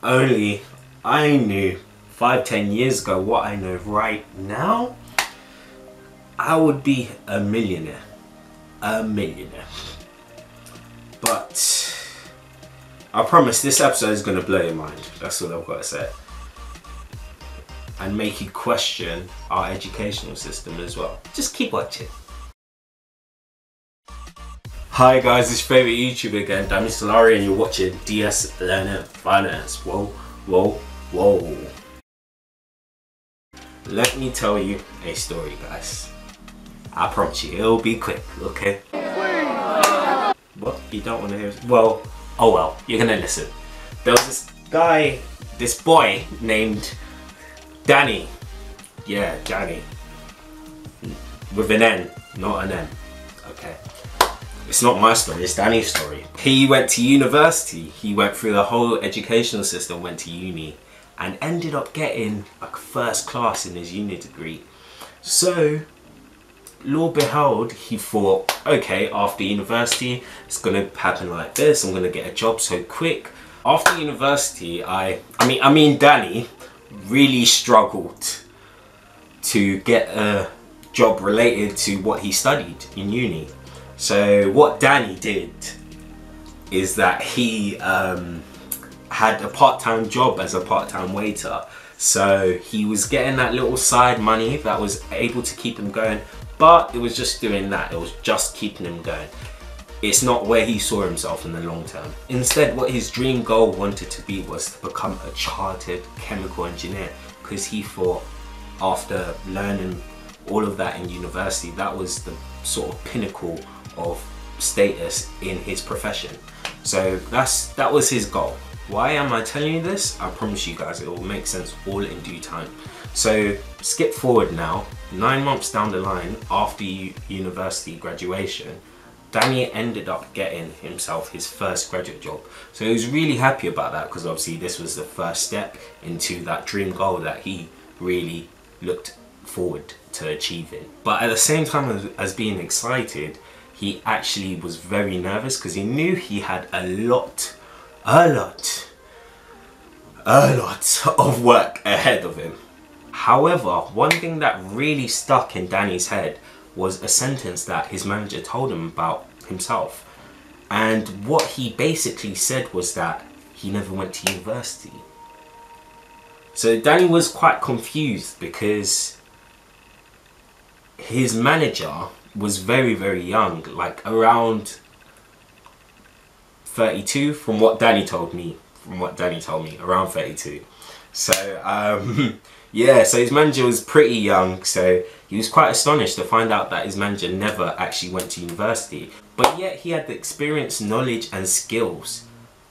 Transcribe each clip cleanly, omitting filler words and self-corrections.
only I knew 5-10 years ago what I know right now, I would be a millionaire. But I promise this episode is going to blow your mind. That's all I've got to say. And make you question our educational system as well. Just keep watching. Hi guys, it's your favourite YouTuber again, Danny Solari, and you're watching DS Learning Finance. Whoa, whoa, whoa. Let me tell you a story, guys. I promise you, it'll be quick, okay? What? You don't want to hear it? Well, oh well, you're gonna listen. There was this guy, this boy named Danny. Yeah, Danny. With an N, not an M. Okay. It's not my story, it's Danny's story. He went to university. He went through the whole educational system, went to uni, and ended up getting like first class in his uni degree. So, lo and behold, he thought, okay, after university, it's gonna happen like this. I'm gonna get a job so quick. After university, I mean, Danny really struggled to get a job related to what he studied in uni. So what Danny did is that he had a part-time job as a part-time waiter. So he was getting that little side money that was able to keep him going, but it was just doing that. It was just keeping him going. It's not where he saw himself in the long term. Instead, what his dream goal wanted to be was to become a chartered chemical engineer, because he thought after learning all of that in university, that was the sort of pinnacle of status in his profession. So that was his goal. Why am I telling you this? I promise you guys it will make sense all in due time. So skip forward now, 9 months down the line after university graduation, Danny ended up getting himself his first graduate job. So he was really happy about that, because obviously this was the first step into that dream goal that he really looked forward to achieving. But at the same time as being excited, he actually was very nervous, because he knew he had a lot of work ahead of him. However, one thing that really stuck in Danny's head was a sentence that his manager told him about himself. And what he basically said was that he never went to university. So Danny was quite confused, because his manager was very, very young, like around 32 from what Danny told me, around 32. So yeah, so his manager was pretty young, so he was quite astonished to find out that his manager never actually went to university, but yet he had the experience, knowledge and skills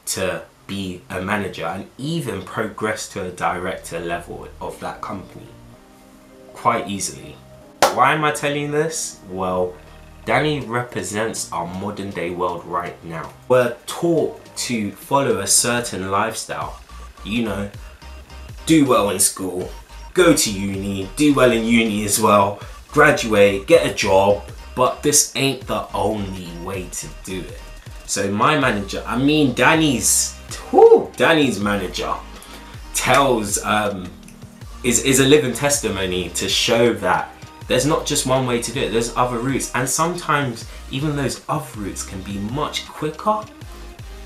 to be a manager and even progress to a director level of that company quite easily. Why am I telling you this? Well, Danny represents our modern day world right now. We're taught to follow a certain lifestyle, you know, do well in school, go to uni, do well in uni as well, graduate, get a job, but this ain't the only way to do it. So my manager, Danny's manager tells, is a living testimony to show that there's not just one way to do it, there's other routes, and sometimes even those other routes can be much quicker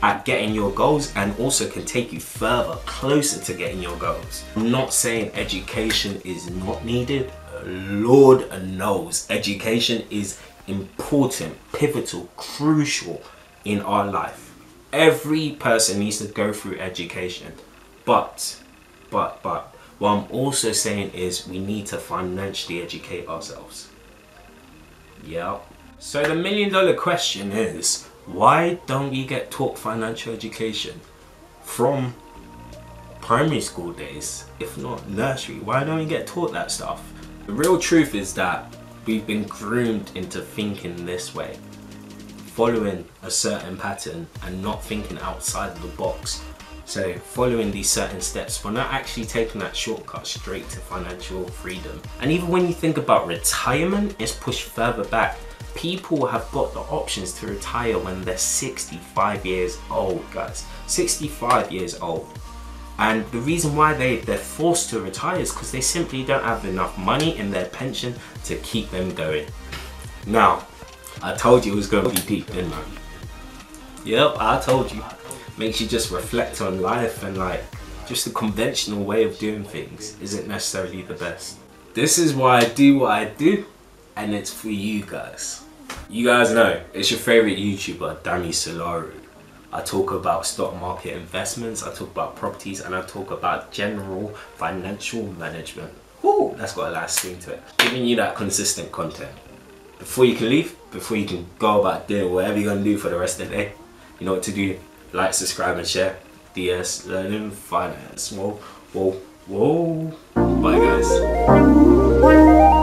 at getting your goals and also can take you further, closer to getting your goals. I'm not saying education is not needed. Lord knows education is important, pivotal, crucial in our life. Every person needs to go through education, but what I'm also saying is we need to financially educate ourselves. Yeah. So the $1 million question is, why don't we get taught financial education from primary school days, if not nursery? Why don't we get taught that stuff? The real truth is that we've been groomed into thinking this way, following a certain pattern and not thinking outside of the box. So following these certain steps, we're not actually taking that shortcut straight to financial freedom. And even when you think about retirement, it's pushed further back. People have got the options to retire when they're 65 years old, guys. 65 years old. And the reason why they're forced to retire is because they simply don't have enough money in their pension to keep them going. Now, I told you it was going to be deep, didn't I? Yep, I told you. Makes you just reflect on life, and like, just the conventional way of doing things isn't necessarily the best. This is why I do what I do, and it's for you guys. You guys know, it's your favorite YouTuber, Danny Solaru. I talk about stock market investments, I talk about properties, and I talk about general financial management. Woo, that's got a nice swing to it. Giving you that consistent content. Before you can leave, before you can go about doing whatever you're gonna do for the rest of the day, you know what to do. Like, subscribe, and share. DS Learning Finance. Whoa, whoa, whoa. Bye, guys.